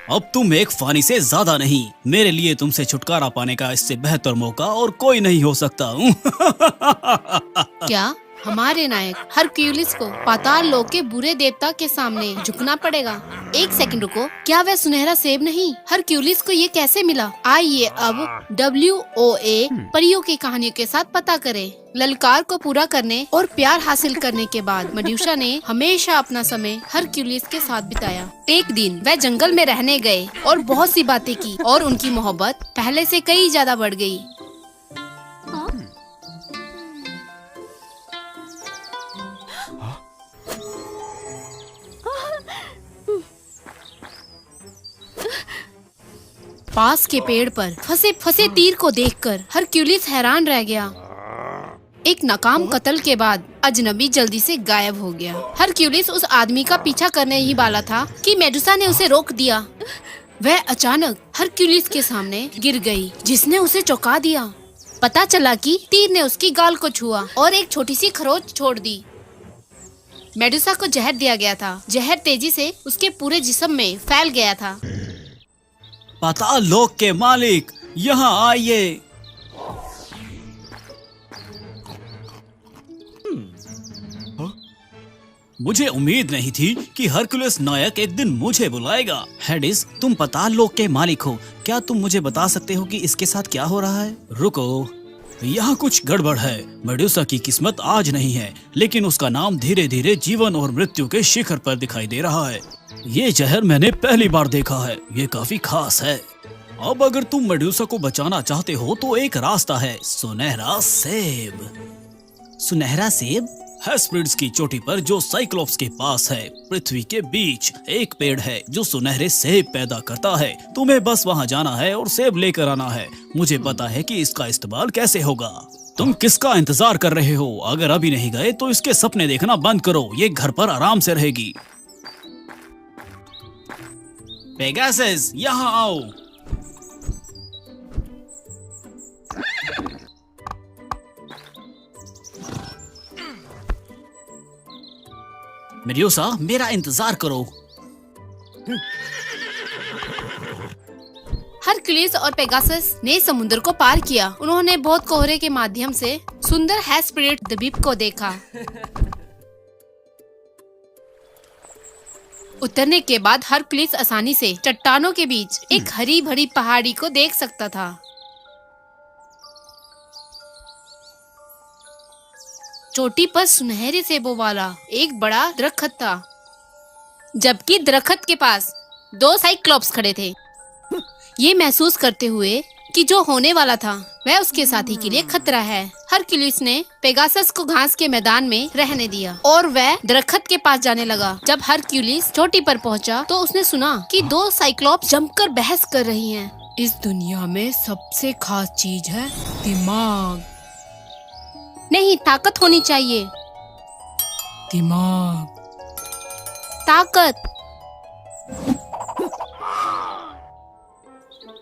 अब तुम एक फानी से ज्यादा नहीं। मेरे लिए तुमसे छुटकारा पाने का इससे बेहतर मौका और कोई नहीं हो सकता। क्या हमारे नायक हरक्यूलिस को पाताल लोक के बुरे देवता के सामने झुकना पड़ेगा? एक सेकंड रुको, क्या वह सुनहरा सेब नहीं? हरक्यूलिस को ये कैसे मिला? आइए अब WOA परियों की कहानियों के साथ पता करें। ललकार को पूरा करने और प्यार हासिल करने के बाद मेडुसा ने हमेशा अपना समय हरक्यूलिस के साथ बिताया। एक दिन वह जंगल में रहने गए और बहुत सी बातें की और उनकी मोहब्बत पहले से कई ज्यादा बढ़ गई। पास के पेड़ पर फंसे फंसे तीर को देखकर हरक्यूलिस हैरान रह गया। एक नाकाम कत्ल के बाद अजनबी जल्दी से गायब हो गया। हरक्यूलिस उस आदमी का पीछा करने ही वाला था कि मेडुसा ने उसे रोक दिया। वह अचानक हरक्यूलिस के सामने गिर गई, जिसने उसे चौंका दिया। पता चला कि तीर ने उसकी गाल को छुआ और एक छोटी सी खरोंच छोड़ दी। मेडुसा को जहर दिया गया था। जहर तेजी से उसके पूरे जिस्म में फैल गया था। पाताल लोक के मालिक, यहाँ आइए। मुझे उम्मीद नहीं थी कि हरकुलस नायक एक दिन मुझे बुलाएगा। हेडिस, तुम पाताल लोक के मालिक हो। क्या तुम मुझे बता सकते हो कि इसके साथ क्या हो रहा है? रुको, यहाँ कुछ गड़बड़ है। मेडुसा की किस्मत आज नहीं है, लेकिन उसका नाम धीरे धीरे जीवन और मृत्यु के शिखर पर दिखाई दे रहा है। ये जहर मैंने पहली बार देखा है। ये काफी खास है। अब अगर तुम मेडुसा को बचाना चाहते हो तो एक रास्ता है, सुनहरा सेब। सुनहरा सेब? हेस्पेरिड्स की चोटी पर जो साइक्लोप्स के पास है, पृथ्वी के बीच एक पेड़ है जो सुनहरे सेब पैदा करता है। तुम्हें बस वहाँ जाना है और सेब लेकर आना है। मुझे पता है कि इसका इस्तेमाल कैसे होगा। तुम किसका इंतजार कर रहे हो? अगर अभी नहीं गए तो इसके सपने देखना बंद करो। ये घर पर आराम से रहेगी। पेगासस, यहाँ आओ। मेडुसा, मेरा इंतजार करो। हरक्यूलिस और पेगासस ने समुद्र को पार किया। उन्होंने बहुत कोहरे के माध्यम से सुंदर हेस्पेरिड द्वीप को देखा। उतरने के बाद हरक्यूलिस आसानी से चट्टानों के बीच एक हरी भरी पहाड़ी को देख सकता था। चोटी पर सुनहरे सेबों वाला एक बड़ा दरख्त था, जबकि दरख्त के पास 2 साइक्लोप्स खड़े थे। ये महसूस करते हुए कि जो होने वाला था वह उसके साथी के लिए खतरा है, हरक्यूलिस ने पेगासस को घास के मैदान में रहने दिया और वह दरख्त के पास जाने लगा। जब हरक्यूलिस चोटी पर पहुंचा तो उसने सुना कि 2 साइक्लोप्स जमकर बहस कर रही हैं। इस दुनिया में सबसे खास चीज है दिमाग। नहीं, ताकत होनी चाहिए। दिमाग, ताकत।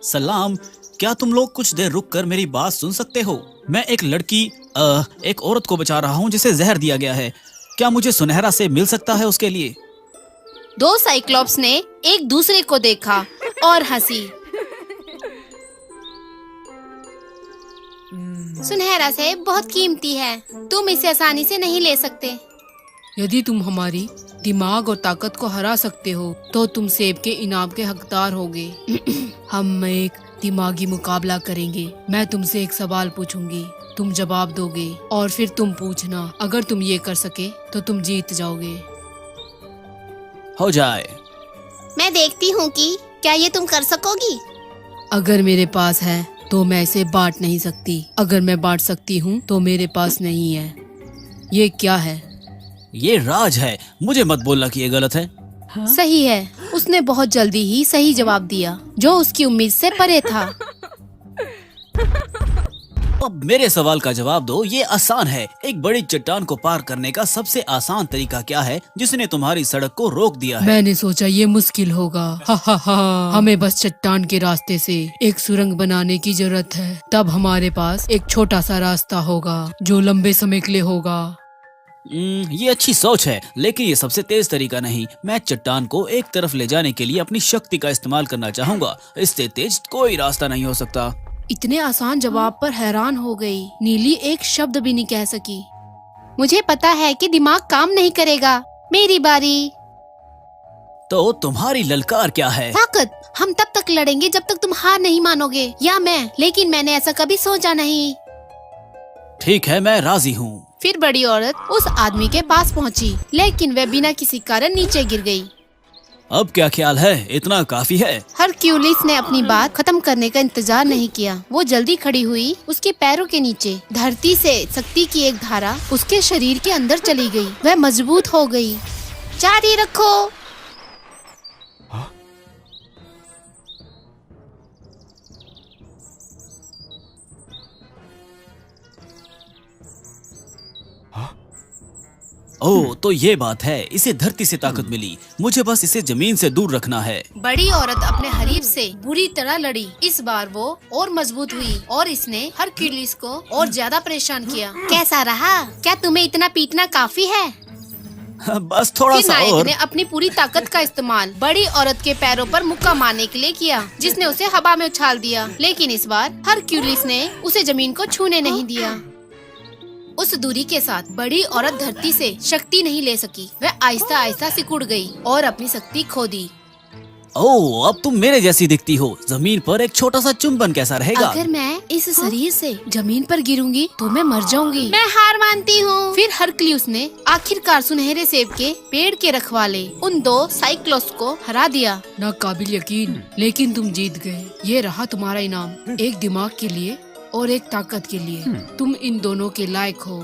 सलाम, क्या तुम लोग कुछ देर रुक कर मेरी बात सुन सकते हो? मैं एक लड़की एक औरत को बचा रहा हूँ जिसे जहर दिया गया है। क्या मुझे सुनहरा सेब मिल सकता है उसके लिए? 2 साइक्लोप्स ने एक दूसरे को देखा और हंसी। सुनहरा सेब बहुत कीमती है, तुम इसे आसानी से नहीं ले सकते। यदि तुम हमारी दिमाग और ताकत को हरा सकते हो तो तुम सेब के इनाम के हकदार होगे। हम एक दिमागी मुकाबला करेंगे। मैं तुमसे एक सवाल पूछूंगी, तुम जवाब दोगे और फिर तुम पूछना। अगर तुम ये कर सके तो तुम जीत जाओगे। हो जाए। मैं देखती हूँ कि क्या ये तुम कर सकोगी। अगर मेरे पास है तो मैं इसे बांट नहीं सकती। अगर मैं बांट सकती हूँ तो मेरे पास नहीं है। ये क्या है? ये राज है। मुझे मत बोलना कि ये गलत है। हाँ? सही है। उसने बहुत जल्दी ही सही जवाब दिया, जो उसकी उम्मीद से परे था। अब मेरे सवाल का जवाब दो। ये आसान है। एक बड़ी चट्टान को पार करने का सबसे आसान तरीका क्या है जिसने तुम्हारी सड़क को रोक दिया है? मैंने सोचा ये मुश्किल होगा। हा हा हा। हमें बस चट्टान के रास्ते से एक सुरंग बनाने की जरूरत है। तब हमारे पास एक छोटा सा रास्ता होगा जो लंबे समय के लिए होगा। ये अच्छी सोच है, लेकिन ये सबसे तेज तरीका नहीं। मैं चट्टान को एक तरफ ले जाने के लिए अपनी शक्ति का इस्तेमाल करना चाहूँगा। इससे तेज कोई रास्ता नहीं हो सकता। इतने आसान जवाब पर हैरान हो गई। नीली एक शब्द भी नहीं कह सकी। मुझे पता है कि दिमाग काम नहीं करेगा। मेरी बारी। तो तुम्हारी ललकार क्या है? ताकत। हम तब तक लड़ेंगे जब तक तुम हार नहीं मानोगे, या मैं। लेकिन मैंने ऐसा कभी सोचा नहीं। ठीक है, मैं राजी हूँ। फिर बड़ी औरत उस आदमी के पास पहुंची, लेकिन वह बिना किसी कारण नीचे गिर गई। अब क्या ख्याल है? इतना काफी है। हरक्यूलिस ने अपनी बात खत्म करने का इंतजार नहीं किया। वो जल्दी खड़ी हुई। उसके पैरों के नीचे धरती से शक्ति की एक धारा उसके शरीर के अंदर चली गई। वह मजबूत हो गई। जारी रखो। ओह, तो ये बात है। इसे धरती से ताकत मिली। मुझे बस इसे जमीन से दूर रखना है। बड़ी औरत अपने हरीफ से बुरी तरह लड़ी। इस बार वो और मजबूत हुई और इसने हरक्यूलिस को और ज्यादा परेशान किया। कैसा रहा? क्या तुम्हें इतना पीटना काफी है? बस थोड़ा फिर सा नायक और। ने अपनी पूरी ताकत का इस्तेमाल बड़ी औरत के पैरों पर मुक्का मारने के लिए किया, जिसने उसे हवा में उछाल दिया। लेकिन इस बार हरक्यूलिस ने उसे जमीन को छूने नहीं दिया। उस दूरी के साथ बड़ी औरत धरती से शक्ति नहीं ले सकी। वह आहिस्ता आहिस्ता सिकुड़ गई और अपनी शक्ति खो दी। ओह, अब तुम मेरे जैसी दिखती हो। जमीन पर एक छोटा सा चुंबन कैसा रहेगा? अगर मैं इस शरीर से जमीन पर गिरूंगी तो मैं मर जाऊंगी। मैं हार मानती हूँ। फिर हरक्यूलिस ने आखिरकार सुनहरे सेब के पेड़ के रखवाले उन दो साइक्लोप्स को हरा दिया। ना काबिल यकीन, लेकिन तुम जीत गए। ये रहा तुम्हारा इनाम, एक दिमाग के लिए और एक ताकत के लिए। तुम इन दोनों के लायक हो।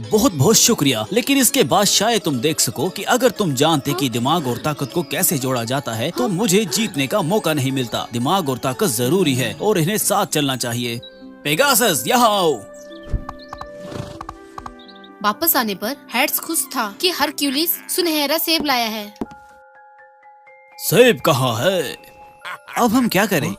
बहुत बहुत शुक्रिया। लेकिन इसके बाद शायद तुम देख सको कि अगर तुम जानते कि दिमाग और ताकत को कैसे जोड़ा जाता है तो मुझे जीतने का मौका नहीं मिलता। दिमाग और ताकत जरूरी है और इन्हें साथ चलना चाहिए। पेगासस, यहाँ आओ। वापस आने पर हेड्स खुश था कि हरक्यूलिस सुनहरा सेब लाया है। सेब कहाँ है? अब हम क्या करें?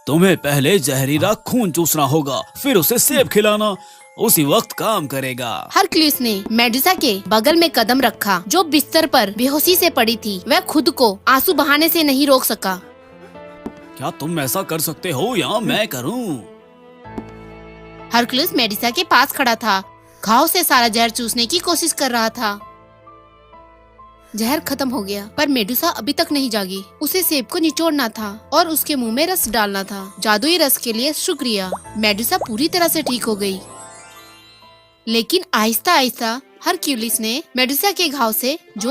तुम्हें पहले जहरीला खून चूसना होगा, फिर उसे सेब खिलाना। उसी वक्त काम करेगा। हरक्यूलिस ने मेडुसा के बगल में कदम रखा, जो बिस्तर पर बेहोशी से पड़ी थी। वह खुद को आंसू बहाने से नहीं रोक सका। क्या तुम ऐसा कर सकते हो या मैं करूं? हरक्यूलिस मेडुसा के पास खड़ा था, घाव से सारा जहर चूसने की कोशिश कर रहा था। जहर खत्म हो गया, पर मेडुसा अभी तक नहीं जागी। उसे सेब को निचोड़ना था और उसके मुंह में रस डालना था। जादुई रस के लिए शुक्रिया। मेडुसा पूरी तरह से ठीक हो गई, लेकिन आहिस्ता आहिस्ता हरक्यूलिस ने मेडुसा के घाव से जो